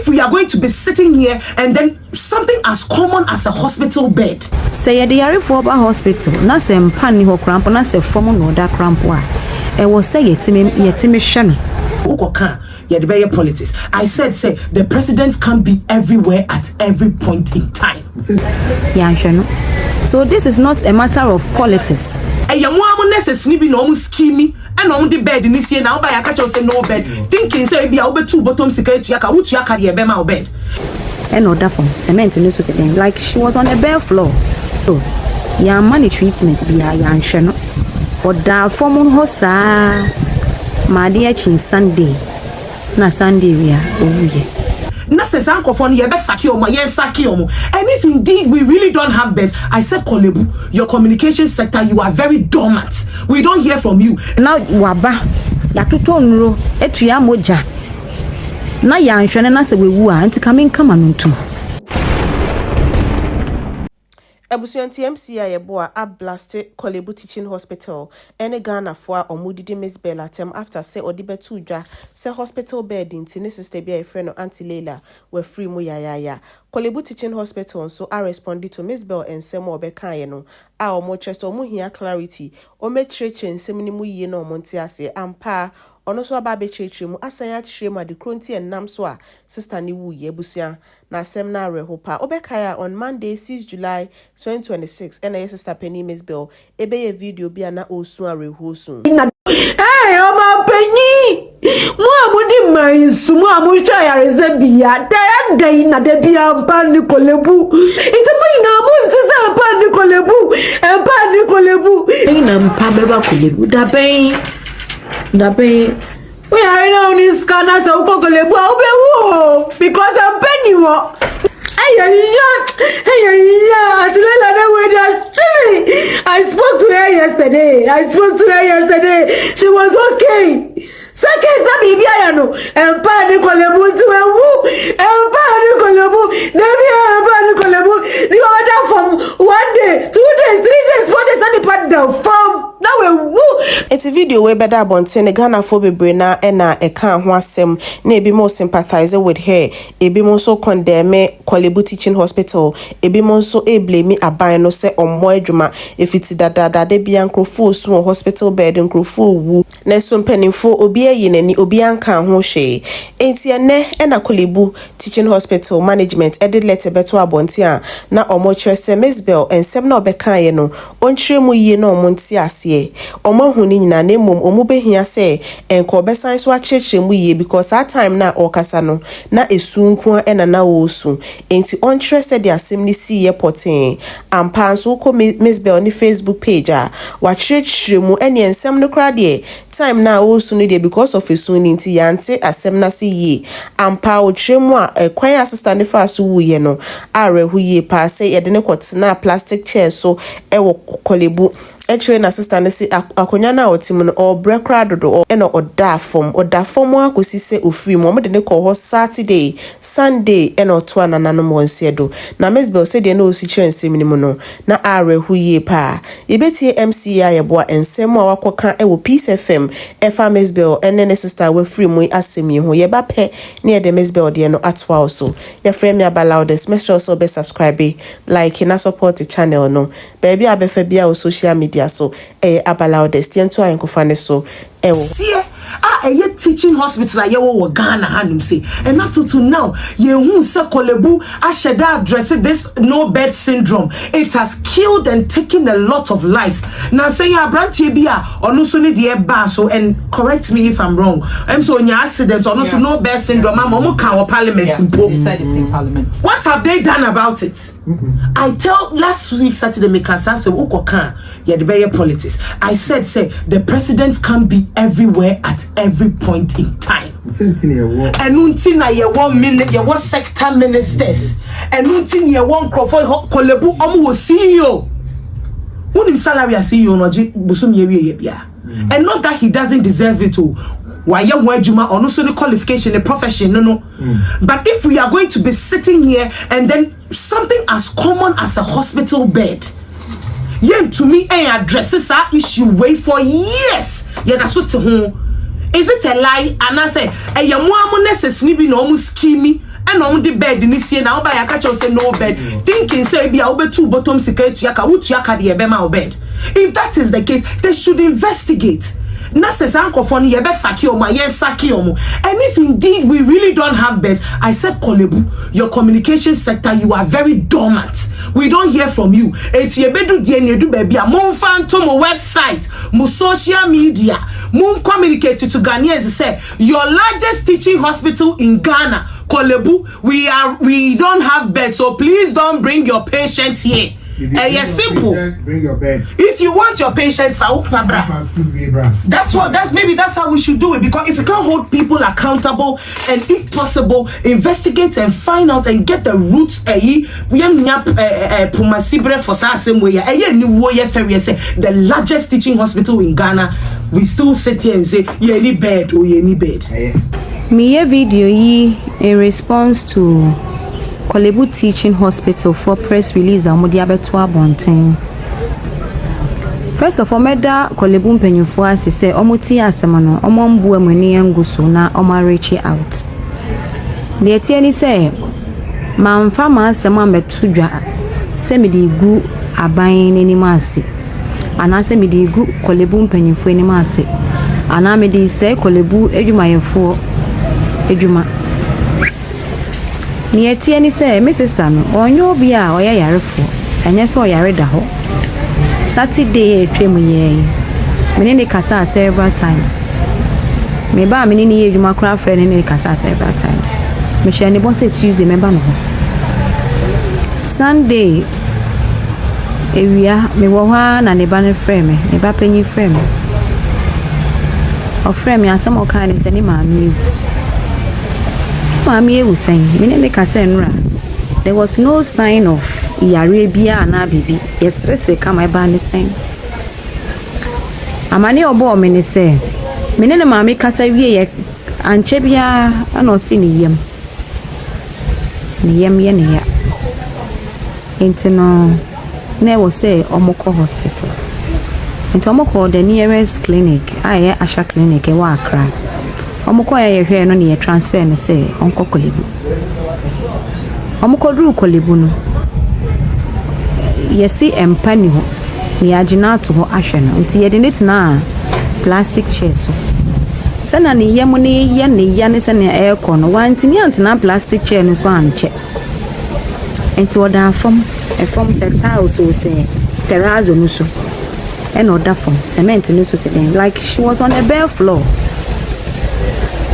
if we are going to be sitting here and then something as common as a hospital bed. Say the Yaa Yeboah hospital, na se mpani ho cramp, na se form no da cramp wa. E was say yetimi shani. Ukoka, Yeboah politics. I said, say the president can be everywhere at every point in time. So this is not a matter of politics. Necessarily no scheming and on the bed in this year now by a catch say no bed. Thinking say be over two bottom security yaka which yaka the bema bed. And order from cement news to them like she was on a bare floor. So ya money treatment be a yan shano. Or da form hosa my dear chin Sunday. Na Sunday we are oh and if indeed we really don't have beds, I said, Korle Bu, your communication sector, you are very dormant. We don't hear from you. Now, waba, yakutonro, etuya moja. Na ya nshwane na se wewu a anti coming come anuntum. Ebusuanti Yaa Yeboah ablasted Korle Bu Teaching Hospital ene Ghana for omudidi Mzbel atem after say odibetu dwa say hospital bed inti ne sister bia friend Auntie Leila were free mu ya. Korle Bu Teaching Hospital so I responded to Mzbel and semo obeka ye no a omo chest omo hia clarity o me chreche nsem ni mu yie na omo nti ase ampa ono so aba be chreche mu asan ya chire ma de kronti enam so a sister ni wu ye busua na asem na rehopa obeka ya on Monday 6 July 2026 and a sister Penny Mzbel ebe ye video bia na osu arehosu. Hey, Oma Penny! Muamudi mainsu, muamusha ya rezebia. Day na debia mpani Korle Bu. Ita mwina mumtisa mpani Korle Bu. Mpani Korle Bu. Ina mpabeba Korle Bu. Dabe. We are now in this Ghana sa uko Korle Bu. Ube wo. Because I'm penny wo. I spoke to her yesterday. She was okay. Second baby ayano. Empani Korle Bu to a woo. Empani Korle Bu. Never empani Korle Bu. The order from 1 day, 2 days, 3 days, 4 days. Not the part down from. Now we woo. It's a video where better bonte Ghana for bebrena ena e kan ho asem na ebi mo sympathize with her. Ebi mo so condemn Korle Bu Teaching Hospital. Ebi mo so e blame aban no se ommo adwuma efiti dada de bia nkrofo so hospital bed nkrofo wu. Na so mpanimfo obi ayi nani obi anka ho hwe. Enti ene na Korle Bu Teaching Hospital management edit letter beto abonte a na ommo chrese Mzbel ensem na obeka ye no onchire mu yie na ommo nti ase. Omo huni nyina na mum omu behia se enko besan so akyekye mu yie because that time na okasa no na esu nko na osu enti on trust the assembly see potin ampa so ko Mzbel ni Facebook page a wa kyekye mu ene ensem no kra de time na osu no de because of esu ni nti yante asem na se yie ampa o kyeremu a kwan assistant fa so wuye no arehu yie pa se ye de ne kwotena plastic chair so ewo Korle Bu Actually, na sister ne si akonya na otimu no or brekra dodo e no oda form akosi se ofiri mo de ne ko ho Saturday Sunday e no to anana mo nsedo na Mzbel se de no osi kyensem ni mu no na arehu yie pa ebetie Yaa Yeboah ensem a wakoka e wo Peace FM efa Mzbel ene ne sister we free mu asemi ho ye ba pe na ye de Mzbel de no atwa also ye frame ya baloudest make sure so be subscribe like na support the channel no baby abefa bia o social media so abaloudest yento ayenkofane so see a teaching hospital a yewo Ghana hanum say and not to now ye hu se Korle Bu asheda address this no bed syndrome. It has killed and taken a lot of lives. Now say ya brantie bia onu so ne de ba so and correct me if I'm wrong. I'm so nya accident onu so no bed syndrome am kan parliament impo. In parliament. What have they done about it? I tell last week Saturday me kan say ukoka Yeboah politics. I said say the president can be everywhere at every point in time. And until na ye one sector ministers. And until ye one Korle Bu omo CEO. When him salary as CEO no busum ye bia. And not that he doesn't deserve it to. Why you wajuma or no so the qualification, the profession, no. But if we are going to be sitting here and then something as common as a hospital bed, yeah, to me, addresses our issue way for years. Yeah, that's what to whom. Is it a lie? And I say, a yamuamoness is maybe no scheming and on the bed in this year now by a catch say no bed. Thinking say be over 2 bottom secret yaka utiaka the ebema bed. If that is the case, they should investigate. Nurses ankophone yebe saki omo yen saki omo. And if indeed we really don't have beds, I said Korle Bu, your communication sector, you are very dormant. We don't hear from you. Eti yebedu die nedu baby a mon fan to mo website, mo social media, mon communicate to Ghanaians say your largest teaching hospital in Ghana, Korle Bu, we don't have beds, so please don't bring your patients here. Yes, simple. Bring your bed. If you want your patients, that's how we should do it. Because if you can't hold people accountable and if possible, investigate and find out and get the roots. The largest teaching hospital in Ghana, we still sit here and say, you need bed or you need bed. Me video in response to Korle Bu Teaching Hospital for press release amodi abeto abonten. First of all, meda Korle Bu mpanyufo ase say omoti asema no omambu amani anguso na omarechi out. De etie ni say mamfa ma asema metudwa se me di gu aban n'anim ase. Ana se me di gu Korle Bu mpanyufo anim ase. Ana me di say Korle Bu edwumayefo edwuma. Ni etie ni say my sister no onyo bi a oya yarefo enye so oyare da ho Saturday etwemu ye me ne kasa several times me ba me ne ye dwuma kra friend ne kasa several times me share ne boss Tuesday me ba no ho Sunday ewia me wo ha na ne ba ne friend me ne ba panyi friend me o friend me asem o kan ne se ne ma me Mami was saying, there was no sign of Arabia and Abibi. Yes, we come by the same. Amani obo mene say, Menene Mami Casavi and Chebia and Osini yem. Niyem yenia. Inteno never say Omoko Hospital. Into Omoko, the nearest clinic, Asha Clinic, Accra. Omoko ya hwe no ne transfer ne say onko Korle Bu. Omoko duru Korle Bu no. Yesi empani ho. Ni agina to ho ahwe no. Nti ye de net na plastic chair so. Sana ne yem ne ye ne se ne aircon no wanti ni antena plastic chair no so anche. Enti oda fom se tile so say terrazzo no so. And oda fom cement no so say like she was on a bare floor.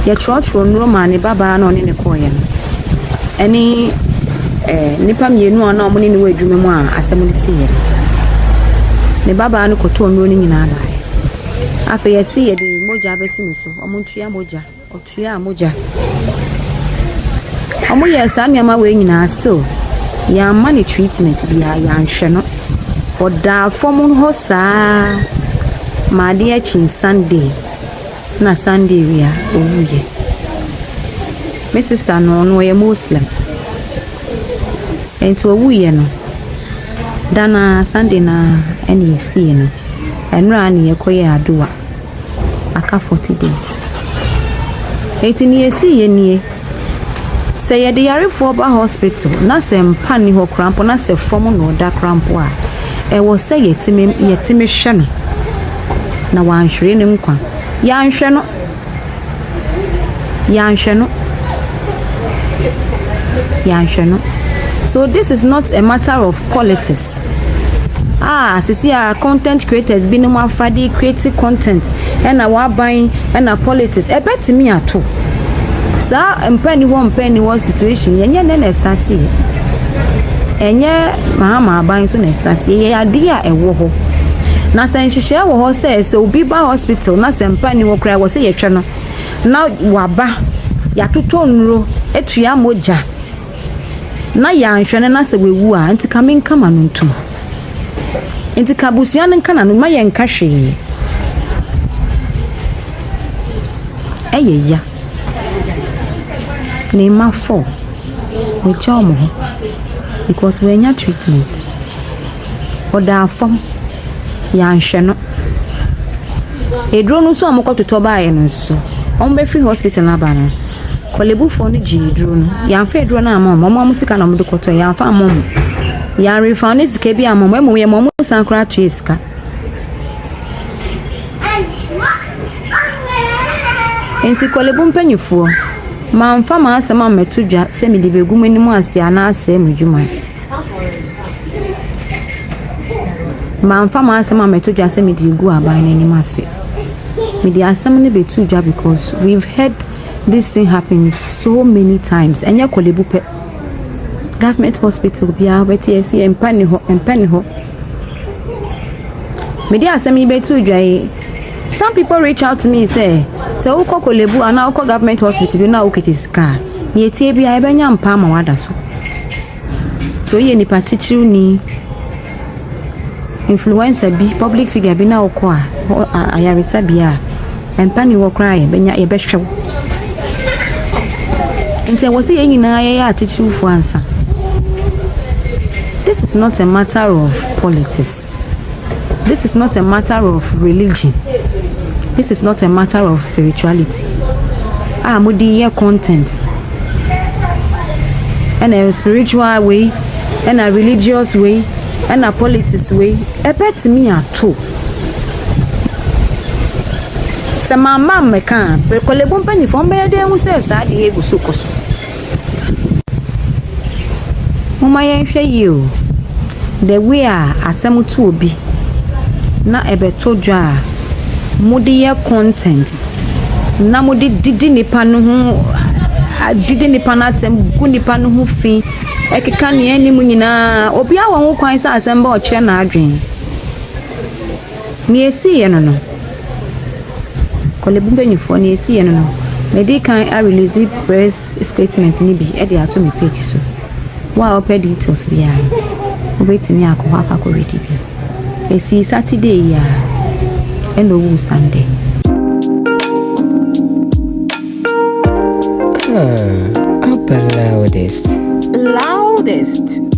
Ya church from Roman baba no ne koye no eni nipa mienu ana omo ne ne wadwuma mu a asem ne siye ne baba no koto onro ne nyina na afa ya siye de moja abesi ne so omo ntua moja omo ya sa nyama we nyina still ya money treatment bia ya nhwe no oda formun ho saa ma de chin Sunday na Sunday we are obuye. My sister no ye Muslim. Ento obuye no. Dana Sunday na eni see no. Enra ni yekoye adoa. Aka 40 days. Eti ni esi ye nie. Se ye de yarefo ba hospital na se mpa ni ho cramp na se form no da cramp a. E wo se yetime hwe no. Na wanhwere ne nkwa. Yanhwe no. So this is not a matter of politics. Sisi content creators bi no afade create content and our buying and our politics. E bet me ato. Sa mpani one situation yenye na start here. Enye mama buying so na start here. Ye ade a ewo ho. Na senhihye wo ho se obi ba hospital na sempani wo kra wo se yetwe no na waba ya toto nro etua moja na ya nhwene na se wewu a nti kamen kama no ntum nti kabusia no kana no ma ye nka hwe eyeya ne ma fo we chomo because we nya treatment oda fom ya nhwe no edro no so amokototo baaye no so on be free hospital na ba no Korle Bu for no G-dro no. Yamfa dro na ama mama musika na mdu koto yamfa mom. Ya refund sika bi ama mama ye mama sankra treska. Enti Korle Bu mpanyifo. Mamfa ma asema metudwa se me de begu manimu ase ana ase medwuma. Mamfa ma asema metudwa se me de gu aban n'anim ase. Me de asem ne betudwa because we've heard this thing happen so many times. Enya Korle Bu pe government hospital bia BTC empani ho. Me de asem ni betudwa. Some people reach out to me say uko Korle Bu ana uko government hospital na ukitiska. Ye tie bia ebenya mpa ma wada so. So ye ni particular ni influencer bi public figure bi na uko a ayarisa bia. Empani wo cry benya ye behwew. Nti wo se ye nyina ye atichiru fu ansa. This is not a matter of politics. This is not a matter of religion. This is not a matter of spirituality. Mudi ye content. And a spiritual way, and a religious way, and a politics way. Bet me at two. Some mamma me can, but Korle Bu penny from bed who says I behave so cos. Mama, you. The way are some to be. Not a better jar. Mudi ye content. Na mudi didi nipa no ho didi nipa na atem gu nipa no ho fi ekeka ne anim nyina obi a won kwan sa asem ba o kire na adwen ni esi ye no Korle Bu benyifo ni esi ye no medical a release press statement ni bi e de ato me page so wa open details bia obetimi akọ akọ ready bi esi Saturday ya and on Sunday. Up the loudest. Loudest.